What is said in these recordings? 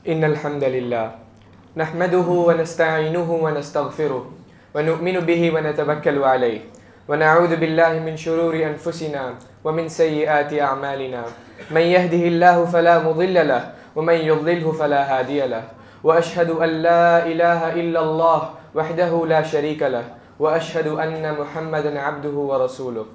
إن الحمد لله نحمده ونستعينه ونستغفره ونؤمن به ونتوكل عليه ونعوذ بالله من شرور أنفسنا ومن سيئات أعمالنا من يهده الله فلا مضل له ومن يضلله فلا هادي له وأشهد أن لا إله إلا الله وحده لا شريك له وأشهد أن محمدا عبده ورسوله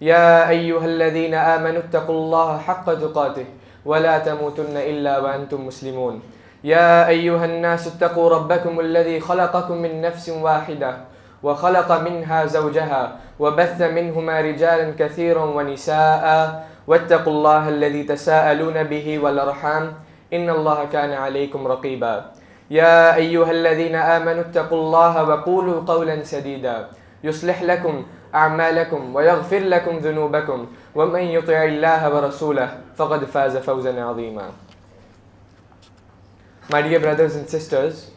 يا أيها الذين آمنوا اتقوا الله حق تقاته ولا تموتن إلا وأنتم مسلمون يا أيها الناس اتقوا ربكم الذي خلقكم من نفس واحدة وخلق منها زوجها وبث منهما رجالا كثيرا ونساء واتقوا الله الذي تساءلون به والأرحام إن الله كان عليكم رقيبا يا أيها الذين آمنوا اتقوا الله وقولوا قولا سديدا يصلح لكم أعمالكم ويغفر لكم ذنوبكم ومن يطع الله ورسوله فقد فاز فوزا عظيما. My dear brothers and sisters,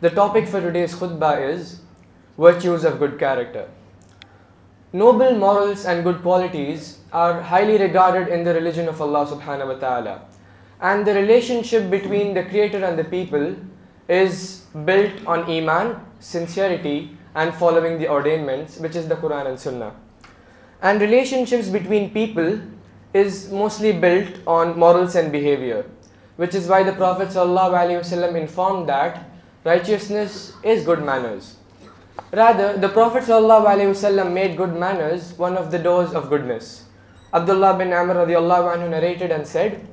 the topic for today's khutbah is virtues of good character. Noble morals and good qualities are highly regarded in the religion of Allah subhanahu wa ta'ala, and the relationship between the creator and the people is built on iman, sincerity, and following the ordainments, which is the Quran and Sunnah. And relationships between people is mostly built on morals and behavior, which is why the Prophet ﷺ informed that righteousness is good manners. Rather, the Prophet ﷺ made good manners one of the doors of goodness. Abdullah bin Amr radiallahu anhu narrated and said,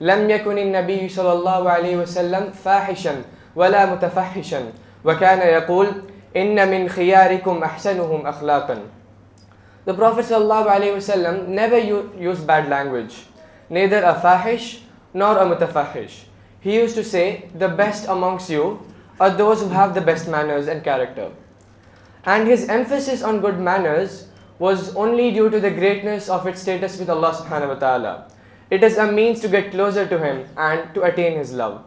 لم يكن النبي صلى الله عليه وسلم فاحشا ولا متفحشا وكان يقول إن من خياركم أحسنهم أخلاقا. The Prophet ﷺ never used bad language, neither a fahish nor a mutafahish. He used to say, the best amongst you are those who have the best manners and character. And his emphasis on good manners was only due to the greatness of its status with Allah subhanahu wa ta'ala. It is a means to get closer to Him and to attain His love.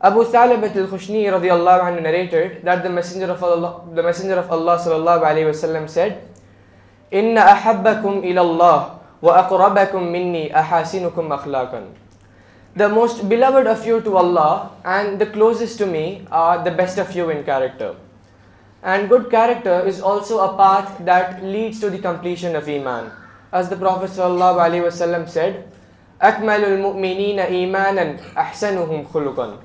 Abu Thalibat al-Khushni radiyallahu anhu narrated that the Messenger of Allah sallallahu alayhi wa sallam said, "Inna ahabbakum ila Allah wa aqrabakum minni ahasinukum akhlaqan." The most beloved of you to Allah and the closest to me are the best of you in character. And good character is also a path that leads to the completion of Iman. As the Prophet ﷺ said, أَكْمَلُ الْمُؤْمِنِينَ إِيمَانًا أَحْسَنُهُمْ خُلُقًا,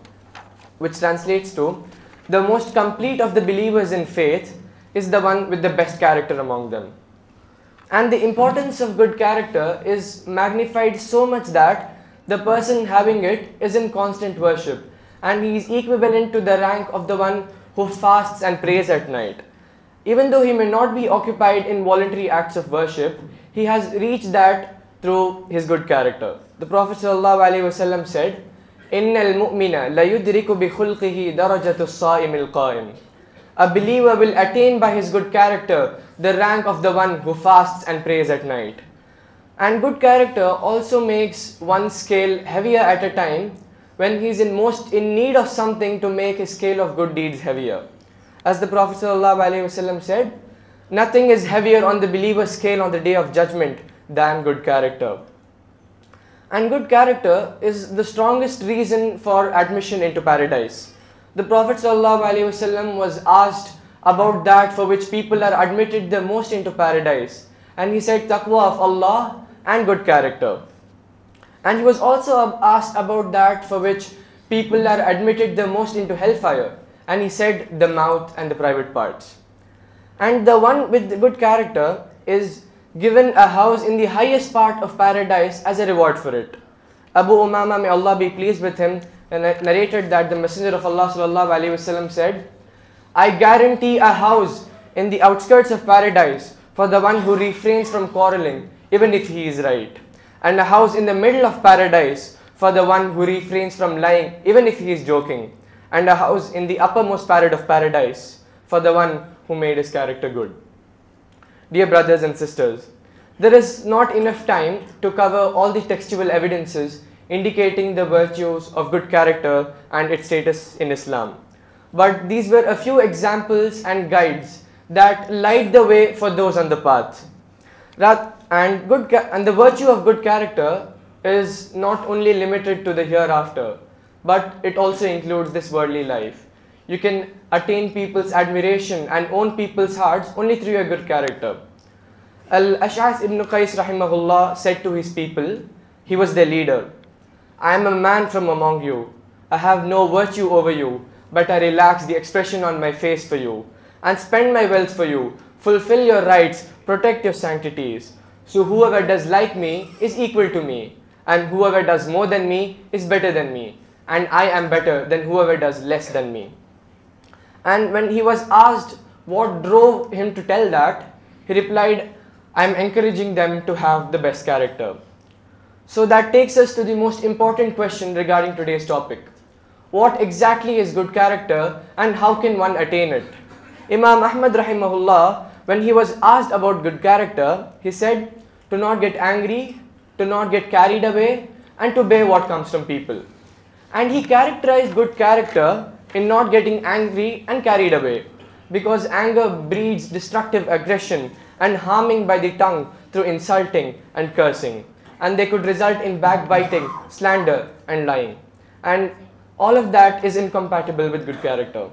which translates to, the most complete of the believers in faith is the one with the best character among them. And the importance of good character is magnified so much that the person having it is in constant worship, and he is equivalent to the rank of the one who fasts and prays at night. Even though he may not be occupied in voluntary acts of worship, he has reached that through his good character. The Prophet ﷺ said, إِنَّ الْمُؤْمِنَ لَيُدْرِكُ بِخُلْقِهِ دَرَجَةُ الصَّائِمِ الْقَائِمِ. A believer will attain by his good character the rank of the one who fasts and prays at night. And good character also makes one's scale heavier at a time when he is most in need of something to make his scale of good deeds heavier. As the Prophet ﷺ said, nothing is heavier on the believer's scale on the day of judgment than good character. And good character is the strongest reason for admission into paradise. The Prophet ﷺ was asked about that for which people are admitted the most into paradise. And he said, taqwa of Allah and good character. And he was also asked about that for which people are admitted the most into hellfire. And he said, the mouth and the private parts. And the one with the good character is given a house in the highest part of paradise as a reward for it. Abu Umama, may Allah be pleased with him, narrated that the Messenger of Allah ﷺ said, I guarantee a house in the outskirts of paradise for the one who refrains from quarreling, even if he is right. And a house in the middle of paradise for the one who refrains from lying, even if he is joking. And a house in the uppermost parrot of paradise for the one who made his character good. Dear brothers and sisters, there is not enough time to cover all the textual evidences indicating the virtues of good character and its status in Islam. But these were a few examples and guides that light the way for those on the path. And the virtue of good character is not only limited to the hereafter, but it also includes this worldly life. You can attain people's admiration and own people's hearts only through your good character. Al-Ash'ath ibn Qais rahimahullah said to his people, he was their leader, I am a man from among you. I have no virtue over you, but I relax the expression on my face for you, and spend my wealth for you, fulfill your rights, protect your sanctities. So whoever does like me is equal to me, and whoever does more than me is better than me, and I am better than whoever does less than me. And when he was asked what drove him to tell that, he replied, I am encouraging them to have the best character. So that takes us to the most important question regarding today's topic. What exactly is good character and how can one attain it? Imam Ahmad rahimahullah, when he was asked about good character, he said to not get angry, to not get carried away, and to bear what comes from people. And he characterized good character in not getting angry and carried away, because anger breeds destructive aggression and harming by the tongue through insulting and cursing, and they could result in backbiting, slander and lying, and all of that is incompatible with good character.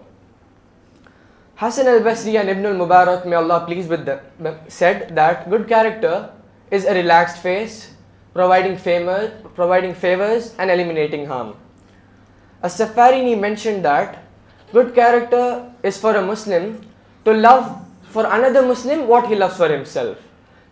Hasan al-Basri and Ibn al-Mubarak, may Allah please with them, said that good character is a relaxed face, providing favors and eliminating harm. As-Safarini mentioned that good character is for a Muslim to love for another Muslim what he loves for himself,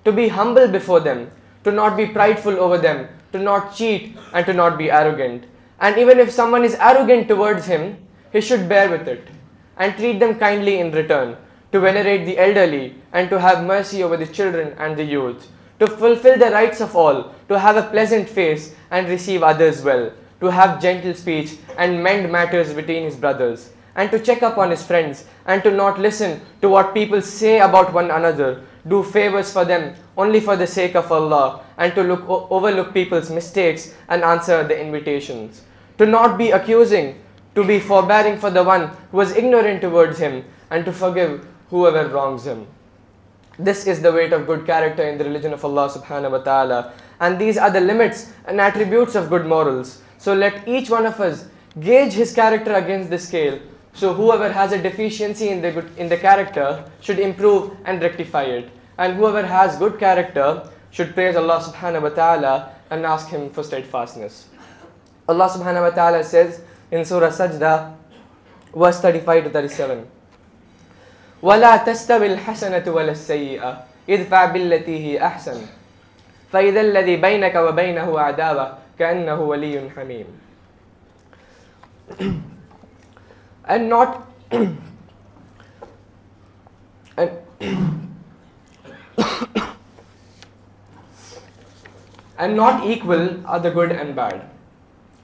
to be humble before them, to not be prideful over them, to not cheat and to not be arrogant. And even if someone is arrogant towards him, he should bear with it and treat them kindly in return, to venerate the elderly and to have mercy over the children and the youth, to fulfill the rights of all, to have a pleasant face and receive others well, to have gentle speech and mend matters between his brothers, and to check up on his friends, and to not listen to what people say about one another, do favors for them only for the sake of Allah, and to overlook people's mistakes and answer the invitations. To not be accusing, to be forbearing for the one who was ignorant towards him, and to forgive whoever wrongs him. This is the weight of good character in the religion of Allah subhanahu wa ta'ala, and these are the limits and attributes of good morals. So let each one of us gauge his character against the scale. So whoever has a deficiency in the character should improve and rectify it, and whoever has good character should praise Allah subhanahu wa ta'ala and ask him for steadfastness. Allah subhanahu wa ta'ala says in Surah Sajda, verse 35 to 37, وَلَا تَسْتَوِي الْحَسَنَةُ وَلَا السَّيِّئَةُ إِدْفَعْ بِالَّتِي هِيَ أَحْسَنُ فَإِذَا الَّذِي بَيْنَكَ وَبَيْنَهُ عَدَاوَةٌ كَأَنَّهُ وَلِيٌّ حَمِيمٌ. And not and not equal are the good and bad.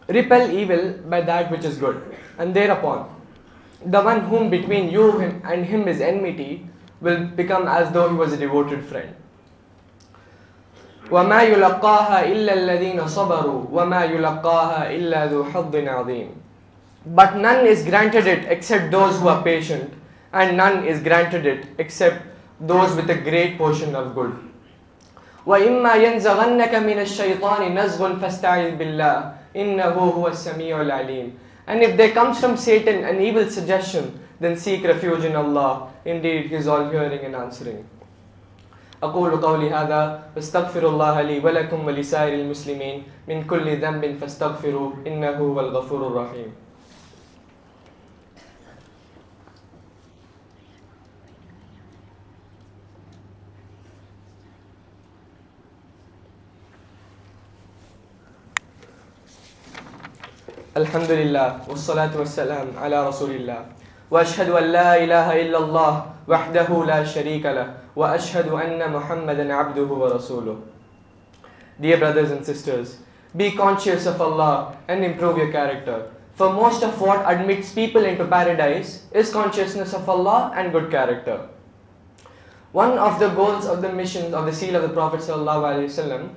Repel evil by that which is good, and thereupon the one whom between you and him is enmity will become as though he was a devoted friend. وَمَا يُلَقَّاهَا إِلَّا الَّذِينَ صَبَرُوا وَمَا يُلَقَّاهَا إِلَّا ذُو حَظٍّ عَظِيمٍ. But none is granted it except those who are patient, and none is granted it except those with a great portion of good. وَإِمَّا يَنزَغَنَّكَ مِنَ الشَّيْطَانِ نَزْغٌ فَاسْتَعِذْ بِاللَّهِ إِنَّهُ هُوَ السَّمِيعُ الْعَلِيمُ. And if there comes from Satan an evil suggestion, then seek refuge in Allah. Indeed, He is all hearing and answering. أقول قولي هذا واستغفر الله لي ولكم ولسائر المسلمين من كل ذنب فاستغفروه إنه هو الغفور الرحيم. الحمد لله والصلاة والسلام على رسول الله وأشهد أن لا إله إلا الله وحده لا شريك له وأشهد أن محمدا عبده ورسوله. Dear brothers and sisters, be conscious of Allah and improve your character. For most of what admits people into paradise is consciousness of Allah and good character. One of the goals of the mission of the seal of the Prophet ﷺ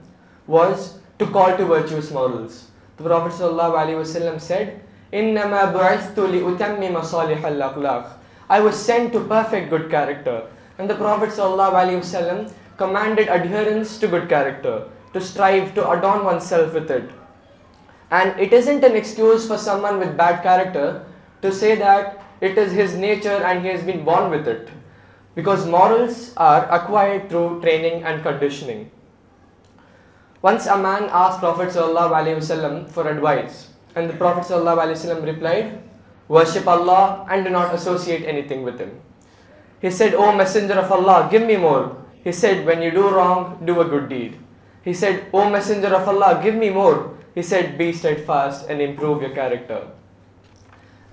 was to call to virtuous morals. The Prophet ﷺ said, إِنَّمَا بُعِثْتُ لِأُتَمِّمَ صَالِحَ الْأَخْلَاقِ. I was sent to perfect good character. And the Prophet ﷺ commanded adherence to good character, to strive to adorn oneself with it. And it isn't an excuse for someone with bad character to say that it is his nature and he has been born with it. Because morals are acquired through training and conditioning. Once a man asked Prophet ﷺ for advice, and the Prophet ﷺ replied, worship Allah and do not associate anything with Him. He said, O Messenger of Allah, give me more. He said, when you do wrong, do a good deed. He said, O Messenger of Allah, give me more. He said, be steadfast and improve your character.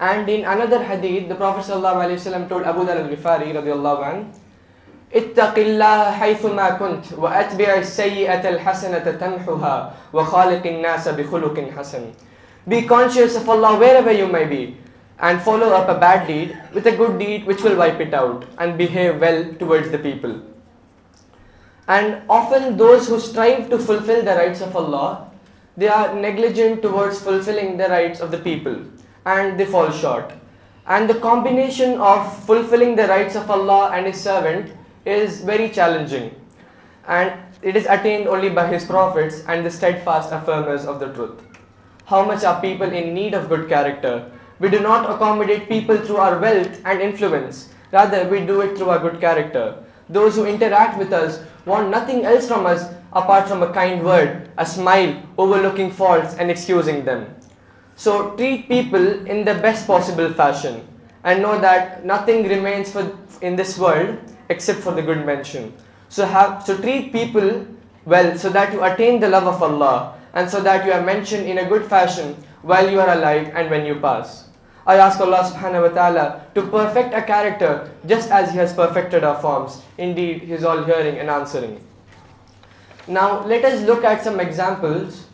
And in another hadith, the Prophet ﷺ told Abu Dharr al-Ghifari radiyallahu anhu, اتق الله حيثما كنت وأتبع السيئة الحسنة تمحها وخالق الناس بخلق حسن. Be conscious of Allah wherever you may be, and follow up a bad deed with a good deed which will wipe it out, and behave well towards the people. And often those who strive to fulfill the rights of Allah, they are negligent towards fulfilling the rights of the people, and they fall short. And the combination of fulfilling the rights of Allah and His servant is very challenging, and it is attained only by His prophets and the steadfast affirmers of the truth. How much are people in need of good character? We do not accommodate people through our wealth and influence, rather we do it through our good character. Those who interact with us want nothing else from us apart from a kind word, a smile, overlooking faults and excusing them. So treat people in the best possible fashion, and know that nothing remains in this world except for the good mention. So treat people well so that you attain the love of Allah, and so that you are mentioned in a good fashion while you are alive and when you pass. I ask Allah subhanahu wa ta'ala to perfect a character just as He has perfected our forms. Indeed, He is all hearing and answering. Now let us look at some examples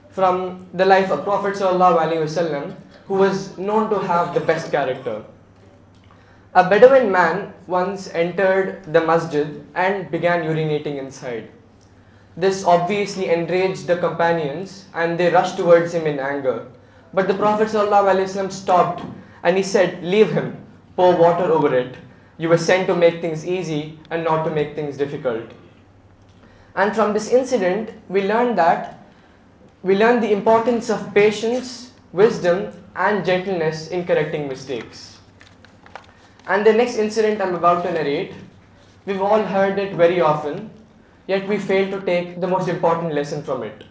from the life of Prophet sallallahu alaihi wasallam, who was known to have the best character. A Bedouin man once entered the masjid and began urinating inside. This obviously enraged the companions and they rushed towards him in anger. But the Prophet ﷺ stopped and he said, "Leave him, pour water over it. You were sent to make things easy and not to make things difficult." And from this incident, we learn the importance of patience, wisdom and gentleness in correcting mistakes. And the next incident I'm about to narrate, we've all heard it very often, yet we fail to take the most important lesson from it.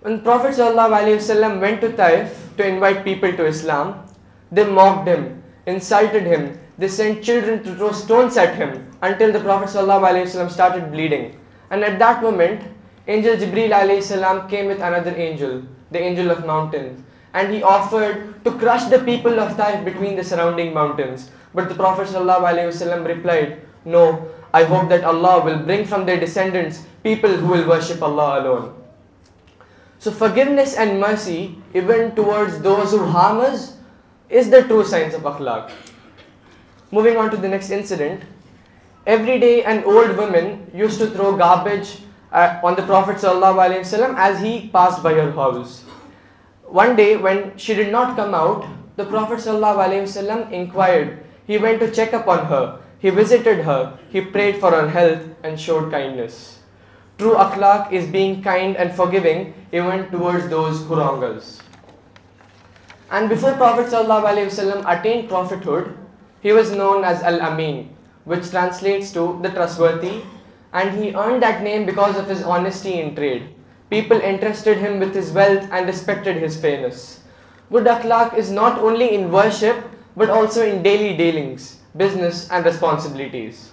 When Prophet ﷺ went to Taif to invite people to Islam, they mocked him, insulted him, they sent children to throw stones at him until the Prophet ﷺ started bleeding. And at that moment, Angel Jibreel ﷺ came with another angel, the angel of mountains, and he offered to crush the people of Taif between the surrounding mountains. But the Prophet ﷺ replied, "No, I hope that Allah will bring from their descendants people who will worship Allah alone." So forgiveness and mercy, even towards those who harm us, is the true signs of akhlaq. Moving on to the next incident. Every day an old woman used to throw garbage on the Prophet ﷺ as he passed by her house. One day when she did not come out, the Prophet ﷺ inquired. He went to check up on her. He visited her. He prayed for her health and showed kindness. True akhlaq is being kind and forgiving even towards those who wrong us. And before Prophet ﷺ attained prophethood, he was known as Al-Amin, which translates to the trustworthy, and he earned that name because of his honesty in trade. People entrusted him with his wealth and respected his fairness. Good akhlaq is not only in worship but also in daily dealings, business and responsibilities.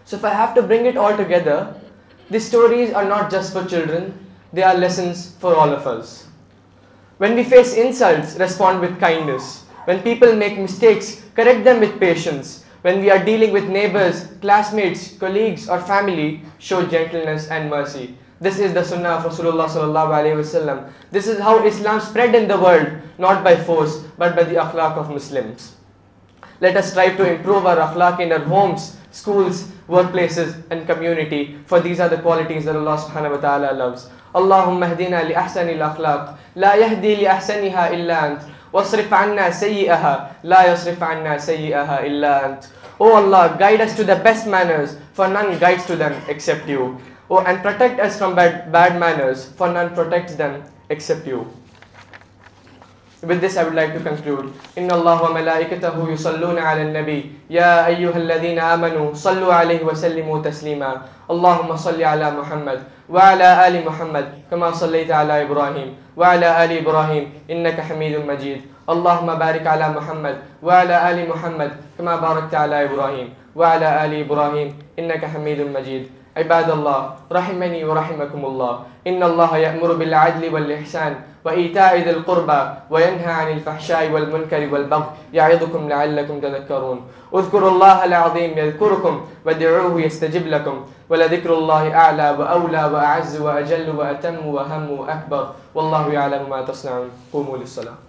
So if I have to bring it all together, these stories are not just for children, they are lessons for all of us. When we face insults, respond with kindness. When people make mistakes, correct them with patience. When we are dealing with neighbors, classmates, colleagues or family, show gentleness and mercy. This is the sunnah of Rasulullah sallallahu alaihi wasallam. This is how Islam spread in the world, not by force, but by the akhlaq of Muslims. Let us strive to improve our akhlaq in our homes, schools, workplaces and community, for these are the qualities that Allah subhanahu wa ta'ala loves. Allahumma hdina li ahsani al-akhlaq, la yahdi li ahsaniha illa ant, wasrif anna sayyi'aha, la yasrif anna sayyi'aha illa ant. O Allah, guide us to the best manners, for none guides to them except you. Oh, and protect us from bad manners, for none protects them except you. With this I would like to conclude. Inna Allah wa malaikatahu yusalluna ala al-nabi. Ya ayyuhalladhina amanu, sallu alayhi wa sallimu taslima. Allahumma salli ala Muhammad wa ala ali Muhammad, kama sallaita ala Ibrahim wa ala ali Ibrahim, innaka hamidun majid. Allahumma barik ala Muhammad wa ala ali Muhammad, kama barakta ala Ibrahim wa ala ali Ibrahim, innaka hamidun majid. عباد الله رحمني ورحمكم الله إن الله يأمر بالعدل والإحسان وإيتاء ذي القربى وينهى عن الفحشاء والمنكر والبغي يعظكم لعلكم تذكرون اذكروا الله العظيم يذكركم وادعوه يستجب لكم ولذكر الله أعلى وأولى وأعز وأجل وأتم وهم وأكبر والله يعلم ما تصنعون قوموا للصلاة.